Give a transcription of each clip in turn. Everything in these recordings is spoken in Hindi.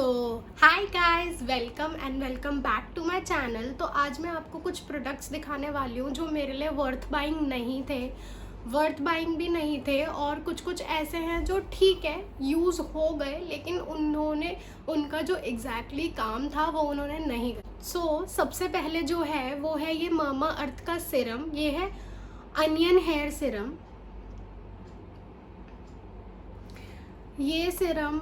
So hi guys, welcome and welcome back to my channel. तो आज मैं आपको कुछ प्रोडक्ट्स दिखाने वाली हूँ जो मेरे लिए वर्थ बाइंग नहीं थे, वर्थ बाइंग भी नहीं थे, और कुछ कुछ ऐसे हैं जो ठीक है यूज़ हो गए, लेकिन उन्होंने उनका जो एग्जैक्टली काम था वो उन्होंने नहीं किया। सो सबसे पहले जो है वो है ये मामा अर्थ का सिरम। ये है अनियन हेयर सिरम। ये सिरम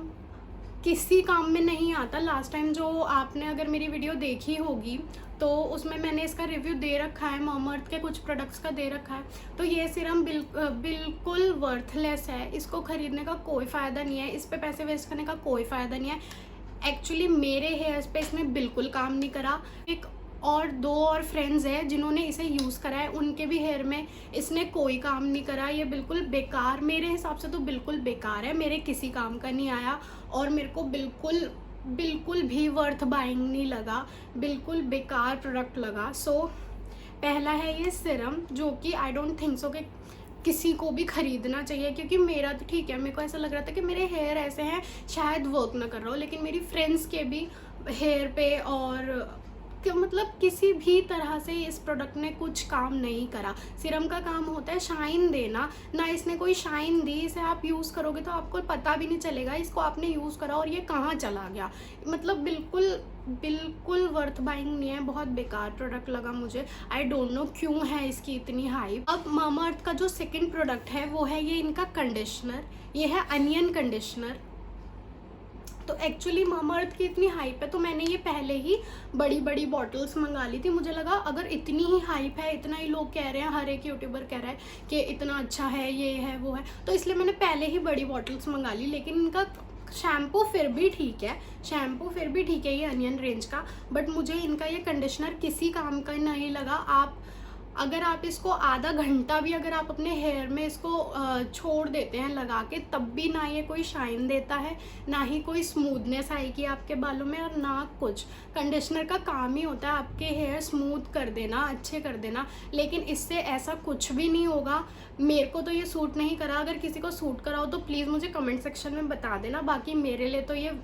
किसी काम में नहीं आता। लास्ट टाइम जो आपने अगर मेरी वीडियो देखी होगी तो उसमें मैंने इसका रिव्यू दे रखा है, मामाअर्थ के कुछ प्रोडक्ट्स का दे रखा है। तो ये सिरम बिल्कुल वर्थलेस है। इसको ख़रीदने का कोई फ़ायदा नहीं है, इस पे पैसे वेस्ट करने का कोई फ़ायदा नहीं है। एक्चुअली मेरे हेयर्स पे इसने बिल्कुल काम नहीं करा। एक और दो और फ्रेंड्स हैं जिन्होंने इसे यूज़ करा है, उनके भी हेयर में इसने कोई काम नहीं करा। ये बिल्कुल बेकार, मेरे हिसाब से तो बिल्कुल बेकार है, मेरे किसी काम का नहीं आया और मेरे को बिल्कुल भी वर्थ बाइंग नहीं लगा, बिल्कुल बेकार प्रोडक्ट लगा। सो पहला है ये सिरम, जो कि आई डोंट थिंक सो कि किसी को भी ख़रीदना चाहिए, क्योंकि मेरा तो ठीक है, मेरे को ऐसा लग रहा था कि मेरे हेयर ऐसे हैं शायद वर्क ना कर रहा हो, लेकिन मेरी फ्रेंड्स के भी हेयर पे और कि मतलब किसी भी तरह से इस प्रोडक्ट ने कुछ काम नहीं करा। सिरम का काम होता है शाइन देना, ना इसने कोई शाइन दी। इसे आप यूज़ करोगे तो आपको पता भी नहीं चलेगा इसको आपने यूज़ करा और ये कहाँ चला गया। मतलब बिल्कुल वर्थ बाइंग नहीं है, बहुत बेकार प्रोडक्ट लगा मुझे। आई डोंट नो क्यों है इसकी इतनी हाइप। अब मामाअर्थ का जो सेकेंड प्रोडक्ट है वो है ये इनका कंडीशनर। ये है अनियन कंडीशनर। तो एक्चुअली मामाअर्थ की इतनी हाइप है तो मैंने ये पहले ही बड़ी बड़ी बॉटल्स मंगा ली थी। मुझे लगा अगर इतनी ही हाइप है, इतना ही लोग कह रहे हैं, हर एक यूट्यूबर कह रहा है कि इतना अच्छा है, ये है वो है, तो इसलिए मैंने पहले ही बड़ी बॉटल्स मंगा ली। लेकिन इनका शैम्पू फिर भी ठीक है, ये अनियन रेंज का, बट मुझे इनका ये कंडीशनर किसी काम का नहीं लगा। अगर आप इसको आधा घंटा भी अगर आप अपने हेयर में इसको छोड़ देते हैं लगा के, तब भी ना ये कोई शाइन देता है, ना ही कोई स्मूथनेस आएगी आपके बालों में, और ना कुछ। कंडीशनर का काम ही होता है आपके हेयर स्मूथ कर देना, अच्छे कर देना, लेकिन इससे ऐसा कुछ भी नहीं होगा। मेरे को तो ये सूट नहीं करा। अगर किसी को सूट करा हो तो प्लीज़ मुझे कमेंट सेक्शन में बता देना। बाकी मेरे लिए तो ये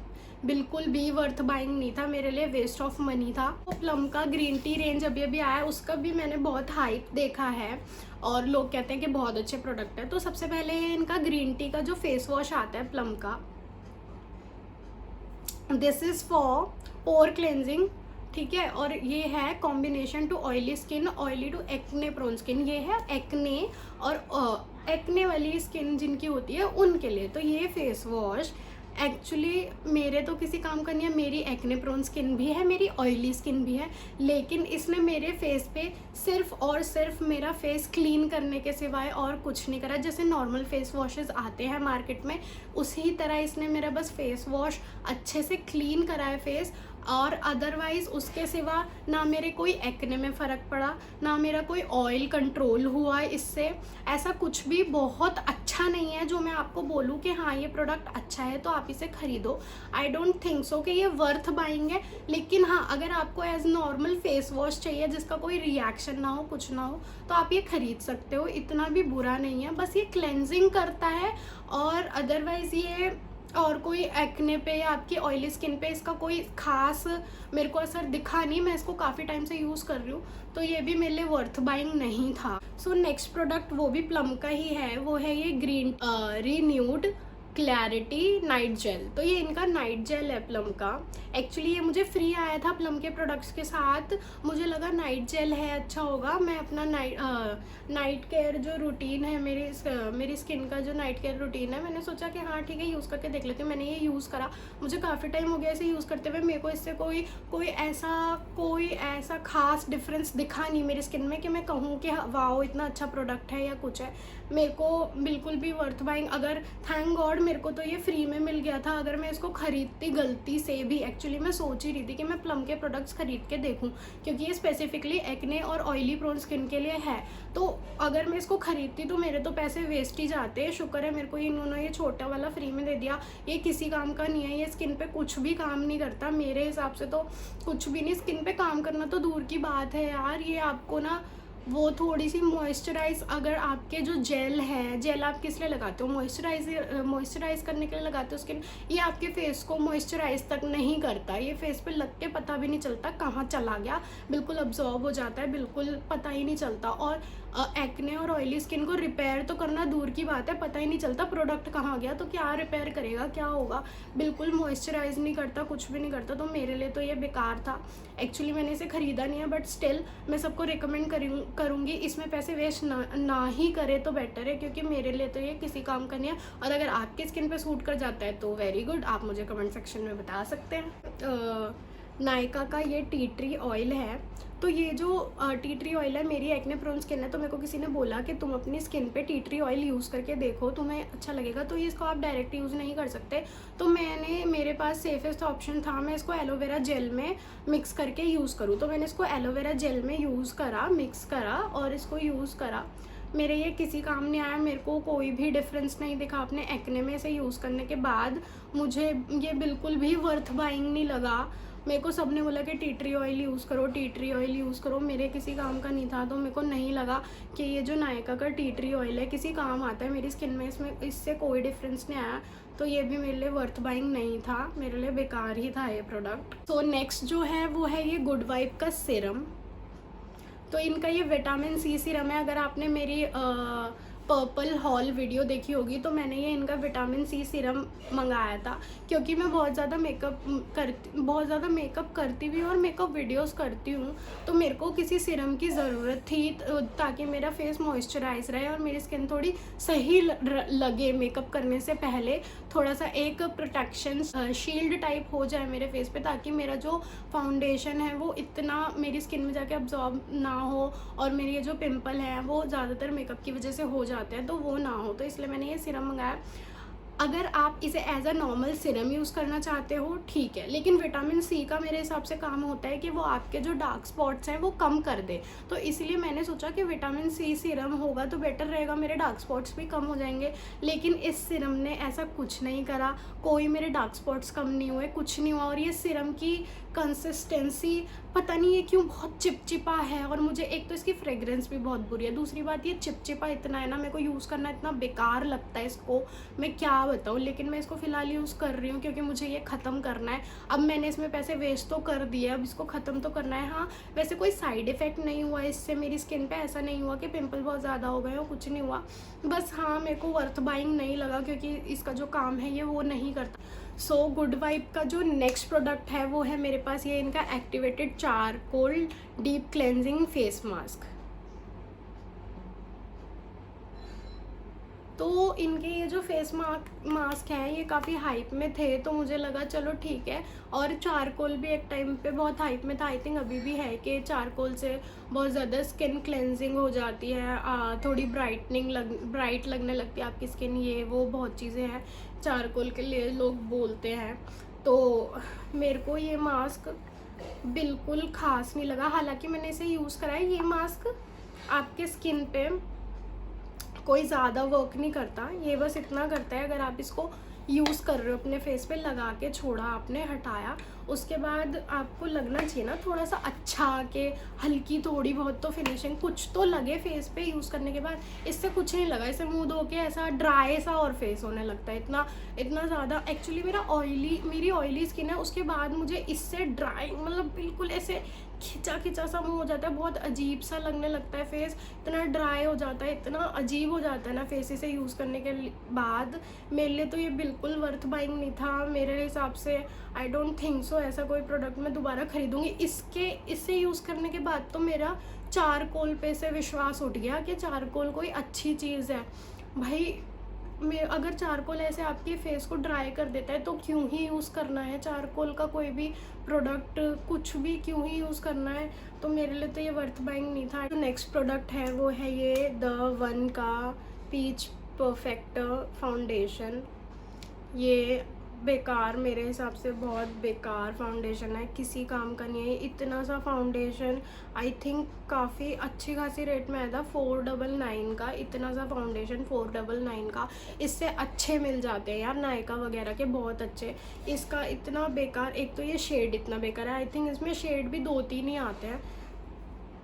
बिल्कुल भी वर्थ बाइंग नहीं था, मेरे लिए वेस्ट ऑफ मनी था। तो प्लम का ग्रीन टी रेंज अभी अभी आया है, उसका भी मैंने बहुत हाइप देखा है और लोग कहते हैं कि बहुत अच्छे प्रोडक्ट है। तो सबसे पहले इनका ग्रीन टी का जो फेस वॉश आता है प्लम का, this is for pore cleansing, ठीक है। और ये है combination to oily skin, oily to acne prone skin. ये है एक्ने और एक्ने वाली स्किन जिनकी होती है उनके लिए। तो ये फेस वॉश एक्चुअली मेरे तो किसी काम का नहीं है, मेरी एक्ने प्रोन स्किन भी है, मेरी ऑयली स्किन भी है, लेकिन इसने मेरे फेस पे सिर्फ और सिर्फ मेरा फेस क्लीन करने के सिवाय और कुछ नहीं करा। जैसे नॉर्मल फेस वॉशेस आते हैं मार्केट में, उसी तरह इसने मेरा बस फेस वॉश अच्छे से क्लीन करा है फेस, और अदरवाइज़ उसके सिवा ना मेरे कोई एक्ने में फ़र्क पड़ा, ना मेरा कोई ऑयल कंट्रोल हुआ इससे। ऐसा कुछ भी बहुत अच्छा नहीं है जो मैं आपको बोलूँ कि हाँ ये प्रोडक्ट अच्छा है तो आप इसे ख़रीदो। आई डोंट थिंक सो कि ये वर्थ बाइंग है। लेकिन हाँ, अगर आपको एज नॉर्मल फेस वॉश चाहिए जिसका कोई रिएक्शन ना हो, कुछ ना हो, तो आप ये ख़रीद सकते हो, इतना भी बुरा नहीं है। बस ये क्लेंजिंग करता है, और अदरवाइज़ ये और कोई एक्ने पे या आपकी ऑयली स्किन पे इसका कोई खास मेरे को असर दिखा नहीं। मैं इसको काफ़ी टाइम से यूज़ कर रही हूँ, तो ये भी मेरे लिए वर्थ बाइंग नहीं था। सो नेक्स्ट प्रोडक्ट वो भी प्लम का ही है, वो है ये green renewed clarity night gel. तो ये इनका नाइट जेल है प्लम का। एक्चुअली ये मुझे फ्री आया था प्लम के प्रोडक्ट्स के साथ, मुझे लगा नाइट जेल है अच्छा होगा। मैं अपना नाइट केयर जो रूटीन है, मेरी स्किन का जो नाइट केयर रूटीन है, मैंने सोचा कि हाँ ठीक है यूज़ करके देख लेती हूँ। मैंने ये यूज़ करा, मुझे काफ़ी टाइम हो गया इसे यूज़ करते हुए। मेरे को इससे कोई ऐसा खास डिफरेंस दिखा नहीं मेरी स्किन में कि मैं कहूँ कि वाओ इतना अच्छा प्रोडक्ट है या कुछ है। मेरे को बिल्कुल भी वर्थ बाइंग, अगर थैंक गॉड मेरे को तो ये फ्री में मिल गया था। अगर मैं इसको ख़रीदती गलती से भी, एक्चुअली मैं सोच ही रही थी कि मैं प्लम के प्रोडक्ट्स ख़रीद के देखूं, क्योंकि ये स्पेसिफिकली एक्ने और ऑयली प्रोन स्किन के लिए है। तो अगर मैं इसको ख़रीदती तो मेरे तो पैसे वेस्ट ही जाते। शुक्र है मेरे को इन्होंने ये छोटा वाला फ्री में दे दिया। ये किसी काम का नहीं है, ये स्किन पे कुछ भी काम नहीं करता मेरे हिसाब से तो, कुछ भी नहीं। स्किन पे काम करना तो दूर की बात है यार, ये आपको ना वो थोड़ी सी मॉइस्चराइज, अगर आपके जो जेल है, जेल आप किस लिए लगाते हो, मॉइस्चराइज करने के लिए लगाते हो स्किन, ये आपके फेस को मॉइस्चराइज तक नहीं करता, ये फेस पे लग के पता भी नहीं चलता कहाँ चला गया, बिल्कुल अब्जॉर्ब हो जाता है, बिल्कुल पता ही नहीं चलता। और एक्ने और ऑयली स्किन को रिपेयर तो करना दूर की बात है, पता ही नहीं चलता प्रोडक्ट कहाँ गया, तो क्या रिपेयर करेगा, क्या होगा, बिल्कुल मॉइस्चराइज नहीं करता, कुछ भी नहीं करता। तो मेरे लिए तो ये बेकार था। एक्चुअली मैंने इसे ख़रीदा नहीं है, बट स्टिल मैं सबको रिकमेंड करूँगी इसमें पैसे वेस्ट ना ही करे तो बेटर है, क्योंकि मेरे लिए तो ये किसी काम का नहीं है। और अगर आपके स्किन पे सूट कर जाता है तो वेरी गुड, आप मुझे कमेंट सेक्शन में बता सकते हैं। नायका का ये टी ट्री ऑयल है। तो ये जो टी ट्री ऑयल है, मेरी एक्ने प्रोन स्किन है, तो मेरे को किसी ने बोला कि तुम अपनी स्किन पे टी ट्री ऑयल यूज़ करके देखो, तुम्हें अच्छा लगेगा। तो इसको आप डायरेक्ट यूज़ नहीं कर सकते, तो मेरे पास सेफेस्ट ऑप्शन था मैं इसको एलोवेरा जेल में मिक्स करके यूज़ करूँ। तो मैंने इसको एलोवेरा जेल में यूज़ करा, मिक्स करा और इसको यूज़ करा। मेरे ये किसी काम नहीं आया, मेरे को कोई भी डिफरेंस नहीं दिखा अपने एक्ने में इसे यूज़ करने के बाद। मुझे ये बिल्कुल भी वर्थ बाइंग नहीं लगा। मेरे को सबने बोला कि टी ट्री ऑयल यूज़ करो, टी ट्री ऑयल यूज़ करो, मेरे किसी काम का नहीं था। तो मेरे को नहीं लगा कि ये जो नायका का टी ट्री ऑयल है किसी काम आता है मेरी स्किन में, इससे कोई डिफरेंस नहीं आया। तो ये भी मेरे लिए वर्थ बाइंग नहीं था, मेरे लिए बेकार ही था ये प्रोडक्ट। तो नेक्स्ट जो है वो है ये गुड वाइब का सीरम। तो इनका ये विटामिन सी सीरम है। अगर आपने मेरी पर्पल हॉल वीडियो देखी होगी तो मैंने ये इनका विटामिन सी सीरम मंगाया था, क्योंकि मैं बहुत ज़्यादा मेकअप करती भी हूँ और मेकअप वीडियोस करती हूँ। तो मेरे को किसी सीरम की ज़रूरत थी ताकि मेरा फेस मॉइस्चराइज रहे और मेरी स्किन थोड़ी सही लगे मेकअप करने से पहले, थोड़ा सा एक प्रोटेक्शन शील्ड टाइप हो जाए मेरे फेस पे, ताकि मेरा जो फाउंडेशन है वो इतना मेरी स्किन में जाके अब्जॉर्ब ना हो और मेरे ये जो पिंपल हैं वो ज़्यादातर मेकअप की वजह से हो जाते हैं, तो वो ना हो। तो इसलिए मैंने ये सीरम मंगाया। अगर आप इसे as a normal serum use करना चाहते हो ठीक है, लेकिन विटामिन सी का मेरे हिसाब से काम होता है कि वो आपके जो डार्क स्पॉट्स हैं वो कम कर दे। तो इसलिए मैंने सोचा कि विटामिन सी सीरम होगा तो बेटर रहेगा, मेरे डार्क स्पॉट्स भी कम हो जाएंगे। लेकिन इस सीरम ने ऐसा कुछ नहीं करा, कोई मेरे डार्क स्पॉट्स कम नहीं हुए, कुछ नहीं हुआ। और ये सीरम की कंसिस्टेंसी पता नहीं ये क्यों बहुत चिपचिपा है, और मुझे एक तो इसकी फ्रेग्रेंस भी बहुत बुरी है, दूसरी बात ये चिपचिपा इतना है ना, मेरे को यूज़ करना इतना बेकार लगता है इसको, मैं क्या बताऊँ। लेकिन मैं इसको फ़िलहाल यूज़ कर रही हूँ क्योंकि मुझे ये ख़त्म करना है। अब मैंने इसमें पैसे वेस्ट तो कर दिए, अब इसको ख़त्म तो करना है। हाँ, वैसे कोई साइड इफ़ेक्ट नहीं हुआ इससे मेरी स्किन पे, ऐसा नहीं हुआ कि पिंपल बहुत ज़्यादा हो गए हो, कुछ नहीं हुआ। बस हाँ, मेरे को वर्थ बाइंग नहीं लगा क्योंकि इसका जो काम है ये वो नहीं करता। सो गुड वाइब का जो नेक्स्ट प्रोडक्ट है वो है मेरे पास ये इनका activated charcoal deep cleansing face mask. तो इनके ये जो फेस मास्क हैं ये काफ़ी हाइप में थे, तो मुझे लगा चलो ठीक है। और चारकोल भी एक टाइम पे बहुत हाइप में था, आई थिंक अभी भी है, कि चारकोल से बहुत ज़्यादा स्किन क्लेंजिंग हो जाती है, थोड़ी ब्राइट लगने लगती है आपकी स्किन, ये वो बहुत चीज़ें हैं चारकोल के लिए लोग बोलते हैं। तो मेरे को ये मास्क बिल्कुल ख़ास नहीं लगा, हालांकि मैंने इसे यूज़ करा है। ये मास्क आपके स्किन पे कोई ज़्यादा वर्क नहीं करता, ये बस इतना करता है, अगर आप इसको यूज़ कर रहे हो अपने फेस पे, लगा के छोड़ा आपने, हटाया, उसके बाद आपको लगना चाहिए ना थोड़ा सा अच्छा, कि हल्की थोड़ी बहुत तो फिनिशिंग कुछ तो लगे फेस पे यूज़ करने के बाद। इससे कुछ नहीं लगा, इससे मुंह धो के ऐसा ड्राई सा और फेस होने लगता है, इतना ज़्यादा। एक्चुअली मेरी ऑयली स्किन है, उसके बाद मुझे इससे ड्राई मतलब बिल्कुल ऐसे खिंचा सा मुंह हो जाता है, बहुत अजीब सा लगने लगता है फेस, इतना ड्राई हो जाता है, इतना अजीब हो जाता है ना फेस इसे यूज़ करने के बाद। मेरे लिए तो ये बिल्कुल वर्थ बाइंग नहीं था मेरे हिसाब से। आई डोंट थिंक सो ऐसा कोई प्रोडक्ट मैं दोबारा ख़रीदूँगी। इससे यूज़ करने के बाद तो मेरा चारकोल पे से विश्वास उठ गया कि चारकोल कोई अच्छी चीज़ है। भाई अगर चारकोल ऐसे आपके फेस को ड्राई कर देता है तो क्यों ही यूज़ करना है चारकोल का कोई भी प्रोडक्ट, कुछ भी क्यों ही यूज़ करना है। तो मेरे लिए तो ये वर्थ बाइंग नहीं था। जो नेक्स्ट प्रोडक्ट है वो है ये द वन का पीच परफेक्ट फाउंडेशन। ये बेकार, मेरे हिसाब से बहुत बेकार फाउंडेशन है, किसी काम का नहीं है। इतना सा फाउंडेशन आई थिंक काफ़ी अच्छी खासी रेट में आया था, 499 का। इतना सा फाउंडेशन 499 का, इससे अच्छे मिल जाते हैं यार नायका वगैरह के, बहुत अच्छे। इसका इतना बेकार, एक तो ये शेड इतना बेकार है, आई थिंक इसमें शेड भी 2-3 ही आते हैं।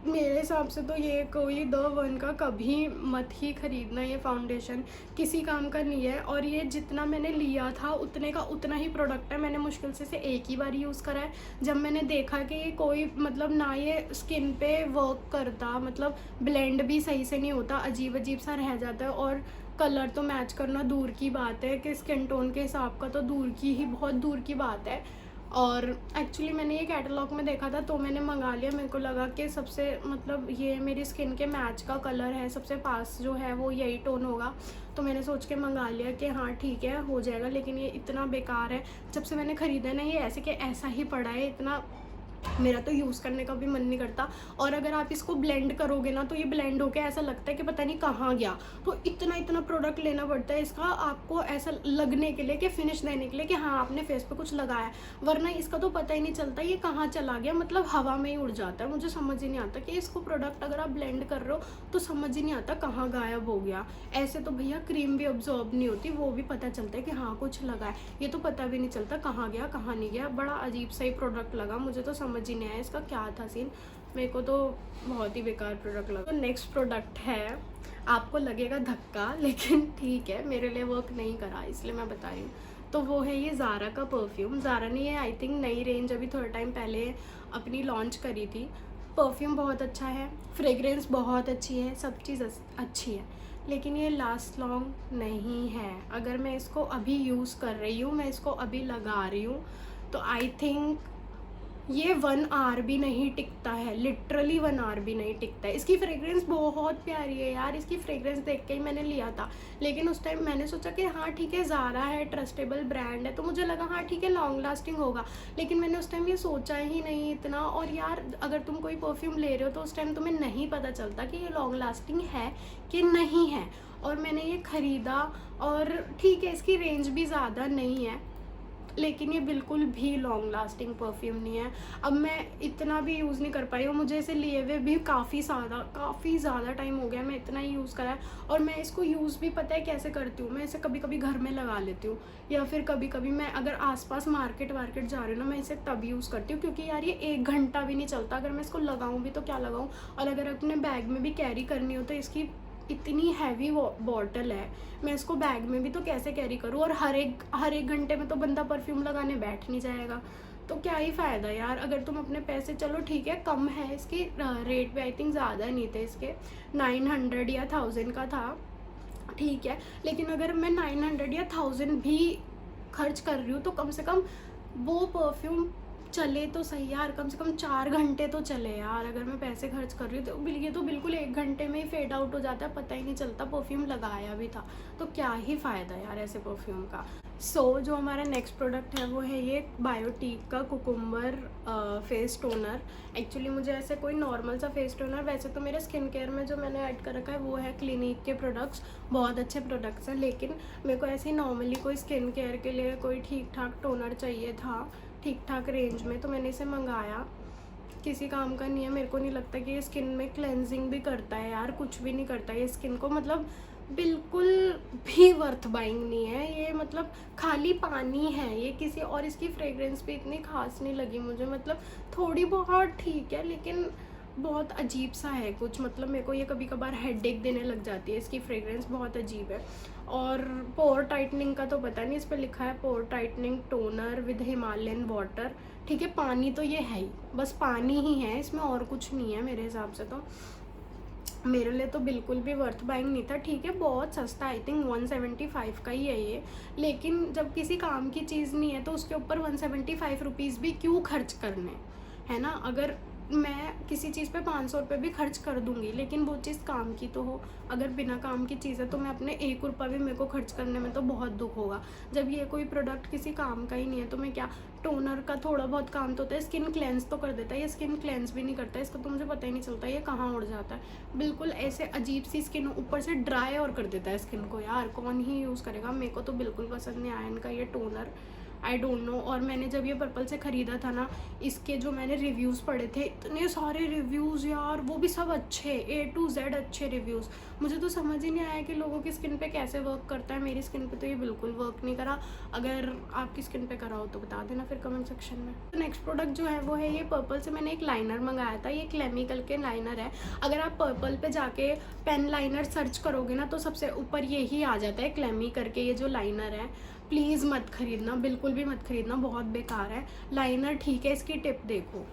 मेरे हिसाब से तो ये कोई द वन का कभी मत ही ख़रीदना, ये फाउंडेशन किसी काम का नहीं है। और ये जितना मैंने लिया था उतने का उतना ही प्रोडक्ट है। मैंने मुश्किल से इसे एक ही बार यूज़ करा है, जब मैंने देखा कि ये कोई मतलब ना ये स्किन पे वर्क करता, मतलब ब्लेंड भी सही से नहीं होता, अजीब अजीब सा रह जाता है, और कलर तो मैच करना दूर की बात है कि स्किन टोन के हिसाब का तो दूर की ही, बहुत दूर की बात है। और एक्चुअली मैंने ये कैटलॉग में देखा था तो मैंने मंगा लिया। मेरे को लगा कि सबसे मतलब ये मेरी स्किन के मैच का कलर है, सबसे पास जो है वो यही टोन होगा, तो मैंने सोच के मंगा लिया कि हाँ ठीक है हो जाएगा। लेकिन ये इतना बेकार है, जब से मैंने ख़रीदा है ना ये ऐसे कि ऐसा ही पड़ा है, इतना मेरा तो यूज़ करने का भी मन नहीं करता। और अगर आप इसको ब्लेंड करोगे ना तो ये ब्लेंड होके ऐसा लगता है कि पता नहीं कहाँ गया। तो इतना इतना प्रोडक्ट लेना पड़ता है इसका, आपको ऐसा लगने के लिए कि फिनिश देने के लिए कि हाँ आपने फेस पे कुछ लगाया है, वरना इसका तो पता ही नहीं चलता ये कहाँ चला गया, मतलब हवा में ही उड़ जाता है। मुझे समझ ही नहीं आता कि इसको प्रोडक्ट अगर आप ब्लेंड कर रहे हो तो समझ ही नहीं आता कहाँ गायब हो गया। ऐसे तो भैया क्रीम भी ऑब्जॉर्ब नहीं होती, वो भी पता चलता है कि हाँ कुछ लगा है, ये तो पता भी नहीं चलता कहाँ गया कहाँ नहीं गया। बड़ा अजीब सा ही प्रोडक्ट लगा, मुझे तो समझ ही नहीं आया इसका क्या था सीन। मेरे को तो बहुत ही बेकार प्रोडक्ट लगा। तो नेक्स्ट प्रोडक्ट है, आपको लगेगा धक्का लेकिन ठीक है, मेरे लिए वर्क नहीं करा इसलिए मैं बता रही हूँ। तो वो है ये ज़ारा का परफ्यूम। ज़ारा ने ये आई थिंक नई रेंज अभी थोड़ा टाइम पहले अपनी लॉन्च करी थी। परफ्यूम बहुत अच्छा है, फ्रेगरेंस बहुत अच्छी है, सब चीज़ अच्छी है, लेकिन ये लास्ट लॉन्ग नहीं है। अगर मैं इसको अभी यूज़ कर रही हूँ, मैं इसको अभी लगा रही हूँ, तो आई थिंक ये 1 आवर भी नहीं टिकता है, लिटरली 1 आवर भी नहीं टिकता है। इसकी फ्रेग्रेंस बहुत प्यारी है यार, इसकी फ्रेग्रेंस देख के ही मैंने लिया था। लेकिन उस टाइम मैंने सोचा कि हाँ ठीक है ज़ारा है, ट्रस्टेबल ब्रांड है, तो मुझे लगा हाँ ठीक है लॉन्ग लास्टिंग होगा। लेकिन मैंने उस टाइम ये सोचा ही नहीं इतना। और यार अगर तुम कोई परफ्यूम ले रहे हो तो उस टाइम तुम्हें नहीं पता चलता कि ये लॉन्ग लास्टिंग है कि नहीं है। और मैंने ये ख़रीदा और ठीक है इसकी रेंज भी ज़्यादा नहीं है, लेकिन ये बिल्कुल भी लॉन्ग लास्टिंग परफ्यूम नहीं है। अब मैं इतना भी यूज़ नहीं कर पाई हूँ, मुझे इसे लिए हुए भी काफ़ी ज़्यादा टाइम हो गया, मैं इतना ही यूज़ करा है। और मैं इसको यूज़ भी पता है कैसे करती हूँ, मैं इसे कभी कभी घर में लगा लेती हूँ, या फिर कभी कभी मैं अगर आसपास मार्केट वार्केट जा रही हूँ ना, मैं इसे तब यूज़ करती हूँ, क्योंकि यार ये 1 घंटा भी नहीं चलता। अगर मैं इसको लगाऊँ भी तो क्या लगाऊँ, और अगर अपने बैग में भी कैरी करनी हो तो इसकी इतनी हैवी बॉटल है, मैं इसको बैग में भी तो कैसे कैरी करूँ। और हर एक घंटे में तो बंदा परफ्यूम लगाने बैठ नहीं जाएगा, तो क्या ही फ़ायदा यार। अगर तुम अपने पैसे, चलो ठीक है कम है इसकी रेट भी, आई थिंक ज़्यादा नहीं थे इसके, 900 या 1000 का था, ठीक है। लेकिन अगर मैं 900 या 1000 भी खर्च कर रही हूँ तो कम से कम वो परफ्यूम चले तो सही यार, कम से कम 4 घंटे तो चले यार। अगर मैं पैसे खर्च कर रही हूँ तो ये तो बिल्कुल 1 घंटे में ही फेड आउट हो जाता है, पता ही नहीं चलता परफ्यूम लगाया भी था, तो क्या ही फ़ायदा यार ऐसे परफ्यूम का। जो हमारा नेक्स्ट प्रोडक्ट है वो है ये बायोटीक का कुकुम्बर फेस टोनर। एक्चुअली मुझे ऐसे कोई नॉर्मल सा फेस टोनर, वैसे तो मेरे स्किन केयर में जो मैंने ऐड कर रखा है वो है क्लिनिक के प्रोडक्ट्स, बहुत अच्छे प्रोडक्ट्स हैं, लेकिन मेरे को ऐसे ही नॉर्मली कोई स्किन केयर के लिए कोई ठीक ठाक टोनर चाहिए था, ठीक ठाक रेंज में, तो मैंने इसे मंगाया। किसी काम का नहीं है, मेरे को नहीं लगता कि ये स्किन में क्लेंजिंग भी करता है यार, कुछ भी नहीं करता ये स्किन को, मतलब बिल्कुल भी वर्थ बाइंग नहीं है ये, मतलब खाली पानी है ये किसी। और इसकी फ्रेग्रेंस भी इतनी खास नहीं लगी मुझे, मतलब थोड़ी बहुत ठीक है लेकिन बहुत अजीब सा है कुछ, मतलब मेरे को ये कभी कभार हेडेक देने लग जाती है, इसकी फ्रेग्रेंस बहुत अजीब है। और पोर टाइटनिंग का तो पता नहीं, इस पर लिखा है पोर tightening toner with Himalayan water, ठीक है पानी तो ये है ही, बस पानी ही है इसमें और कुछ नहीं है मेरे हिसाब से। तो मेरे लिए तो बिल्कुल भी वर्थ बाइंग नहीं था। ठीक है बहुत सस्ता, आई थिंक 175 का ही है ये, लेकिन जब किसी काम की चीज़ नहीं है तो उसके ऊपर 175 रुपीज़ भी क्यों खर्च करने, है ना। अगर मैं किसी चीज़ पे 500 रुपये भी खर्च कर दूंगी, लेकिन वो चीज़ काम की तो हो। अगर बिना काम की चीज़ है तो मैं अपने 1 रुपया भी मेरे को खर्च करने में तो बहुत दुख होगा। जब ये कोई प्रोडक्ट किसी काम का ही नहीं है तो मैं क्या, टोनर का थोड़ा बहुत काम तो होता है, स्किन क्लेंस तो कर देता है, ये स्किन क्लेंस भी नहीं करता, इसका तो मुझे पता ही नहीं चलता ये कहाँ उड़ जाता है। बिल्कुल ऐसे अजीब सी स्किन, ऊपर से ड्राई और कर देता है स्किन को यार, कौन ही यूज़ करेगा। मेरे को तो बिल्कुल पसंद नहीं आया इनका ये टोनर, आई डोंट नो। और मैंने जब ये पर्पल से ख़रीदा था ना, इसके जो मैंने रिव्यूज़ पढ़े थे, इतने सारे रिव्यूज़ यार, वो भी सब अच्छे, A to Z अच्छे रिव्यूज़। मुझे तो समझ ही नहीं आया कि लोगों की स्किन पे कैसे वर्क करता है। मेरी स्किन पे तो ये बिल्कुल वर्क नहीं करा। अगर आपकी स्किन पे करा हो तो बता देना फिर कमेंट सेक्शन में। तो नेक्स्ट प्रोडक्ट जो है वो है ये पर्पल से मैंने एक लाइनर मंगाया था। ये क्लेमिकल के लाइनर है। अगर आप पर्पल पे जाके पेन लाइनर सर्च करोगे ना तो सबसे ऊपर यही आ जाता है, क्लेमी करके ये जो लाइनर है। प्लीज़ मत खरीदना, बिल्कुल भी मत खरीदना, बहुत बेकार है लाइनर। ठीक है, इसकी टिप देखो।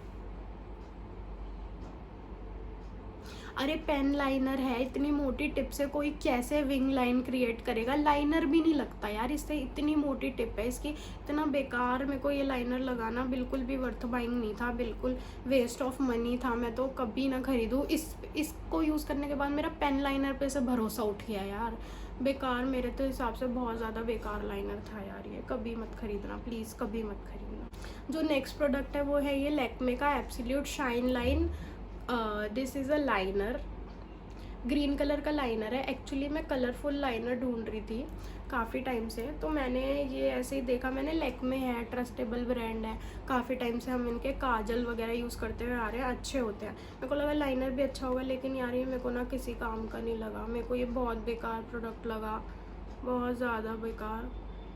अरे पेन लाइनर है, इतनी मोटी टिप से कोई कैसे विंग लाइन क्रिएट करेगा? लाइनर भी नहीं लगता यार इससे, इतनी मोटी टिप है इसकी। इतना बेकार, मेरे को ये लाइनर लगाना बिल्कुल भी वर्थ बाइंग नहीं था, बिल्कुल वेस्ट ऑफ मनी था। मैं तो कभी ना खरीदूँ। इसको यूज़ करने के बाद मेरा पेन लाइनर पे से भरोसा उठ गया यार। बेकार, मेरे तो हिसाब से बहुत ज़्यादा बेकार लाइनर था यार ये। कभी मत खरीदना प्लीज़, कभी मत खरीदना। जो नेक्स्ट प्रोडक्ट है वो है ये लैक्मे का absolute shine line. This is a liner, green colour का लाइनर है। एक्चुअली मैं कलरफुल लाइनर ढूंढ रही थी काफ़ी टाइम से, तो मैंने ये ऐसे ही देखा। मैंने लैक्मे है, ट्रस्टेबल ब्रांड है, काफ़ी टाइम से हम इनके काजल वगैरह यूज़ करते हुए आ रहे हैं, अच्छे होते हैं। मेरे को लगा लाइनर भी अच्छा होगा, लेकिन यार ये मेरे को ना किसी काम का नहीं लगा। मेरे को ये बहुत बेकार प्रोडक्ट लगा, बहुत ज़्यादा बेकार।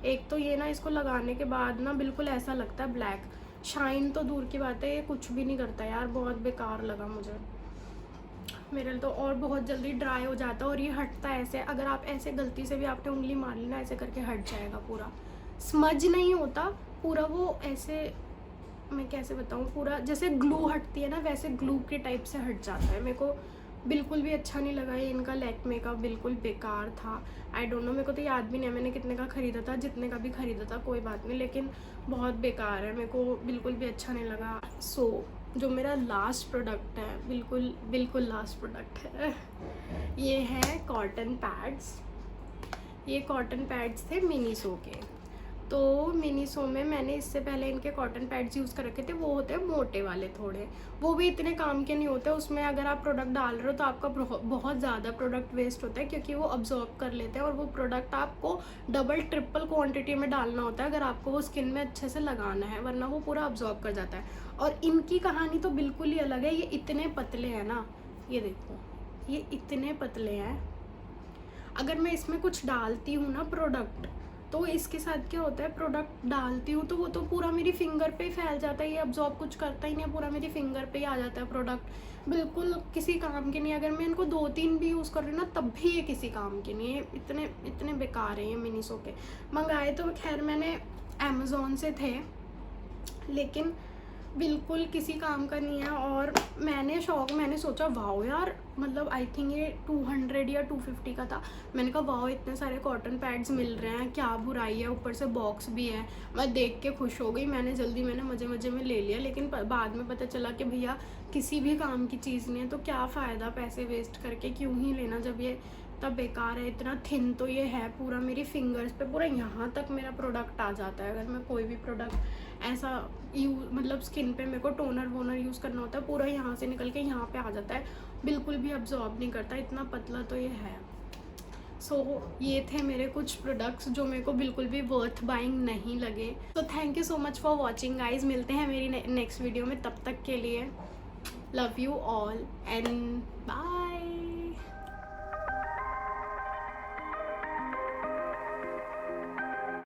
एक तो ये ना, इसको लगाने के बाद ना बिल्कुल ऐसा लगता है ब्लैक। शाइन तो दूर की बात है, ये कुछ भी नहीं करता यार, बहुत बेकार लगा मुझे मेरे तो। और बहुत जल्दी ड्राई हो जाता है और ये हटता है ऐसे। अगर आप ऐसे गलती से भी आपने उंगली मार ली ना, ऐसे करके हट जाएगा पूरा। स्मज नहीं होता पूरा, वो ऐसे, मैं कैसे बताऊँ, पूरा जैसे ग्लू हटती है ना, वैसे ग्लू के टाइप से हट जाता है। मेरे को बिल्कुल भी अच्छा नहीं लगा ये इनका लैक्मे का, बिल्कुल बेकार था। आई डोंट नो, मेरे को तो याद भी नहीं है मैंने कितने का ख़रीदा था। जितने का भी ख़रीदा था कोई बात नहीं, लेकिन बहुत बेकार है, मेरे को बिल्कुल भी अच्छा नहीं लगा। सो जो मेरा लास्ट प्रोडक्ट है, बिल्कुल लास्ट प्रोडक्ट है, ये है कॉटन पैड्स। ये कॉटन पैड्स थे मिनीसो के। तो मिनीसो में मैंने इससे पहले इनके कॉटन पैड्स यूज़ कर रखे थे। वो होते हैं मोटे वाले थोड़े, वो भी इतने काम के नहीं होते। उसमें अगर आप प्रोडक्ट डाल रहे हो तो आपका बहुत ज़्यादा प्रोडक्ट वेस्ट होता है, क्योंकि वो अब्जॉर्ब कर लेते हैं। और वो प्रोडक्ट आपको डबल ट्रिपल क्वांटिटी में डालना होता है अगर आपको वो स्किन में अच्छे से लगाना है, वरना वो पूरा अब्जॉर्ब कर जाता है। और इनकी कहानी तो बिल्कुल ही अलग है। ये इतने पतले हैं ना, ये देखो, ये इतने पतले हैं। अगर मैं इसमें कुछ डालती हूँ ना प्रोडक्ट, तो इसके साथ क्या होता है, प्रोडक्ट डालती हूँ तो वो तो पूरा मेरी फिंगर पे ही फैल जाता है। ये अब्जॉर्ब कुछ करता ही नहीं है, पूरा मेरी फिंगर पे ही आ जाता है प्रोडक्ट। बिल्कुल किसी काम के नहीं। अगर मैं इनको 2-3 भी यूज़ कर रही हूँ ना, तब भी ये किसी काम के नहीं है। इतने बेकार हैं ये मिनीसो के। मंगाए तो खैर मैंने अमेज़ोन से थे, लेकिन बिल्कुल किसी काम का नहीं है। और मैंने सोचा वाओ यार, मतलब आई थिंक ये 200 या 250 का था। मैंने कहा वाओ, इतने सारे कॉटन पैड्स मिल रहे हैं, क्या बुराई है, ऊपर से बॉक्स भी है। मैं देख के खुश हो गई। मैंने मज़े में ले लिया, लेकिन बाद में पता चला कि भैया किसी भी काम की चीज़ नहीं है, तो क्या फ़ायदा पैसे वेस्ट करके, क्यों ही लेना जब ये तब बेकार है। इतना थिन तो ये है, पूरा मेरी फिंगर्स पे पूरा यहाँ तक मेरा प्रोडक्ट आ जाता है। अगर मैं कोई भी प्रोडक्ट ऐसा मतलब स्किन पे मेरे को टोनर वोनर यूज़ करना होता है, पूरा यहाँ से निकल के यहाँ पे आ जाता है, बिल्कुल भी अब्जॉर्ब नहीं करता, इतना पतला तो ये है। सो ये थे मेरे कुछ प्रोडक्ट्स जो मेरे को बिल्कुल भी वर्थ बाइंग नहीं लगे। तो thank you so much for watching guys. मिलते हैं मेरी नेक्स्ट वीडियो में, तब तक के लिए लव यू ऑल एंड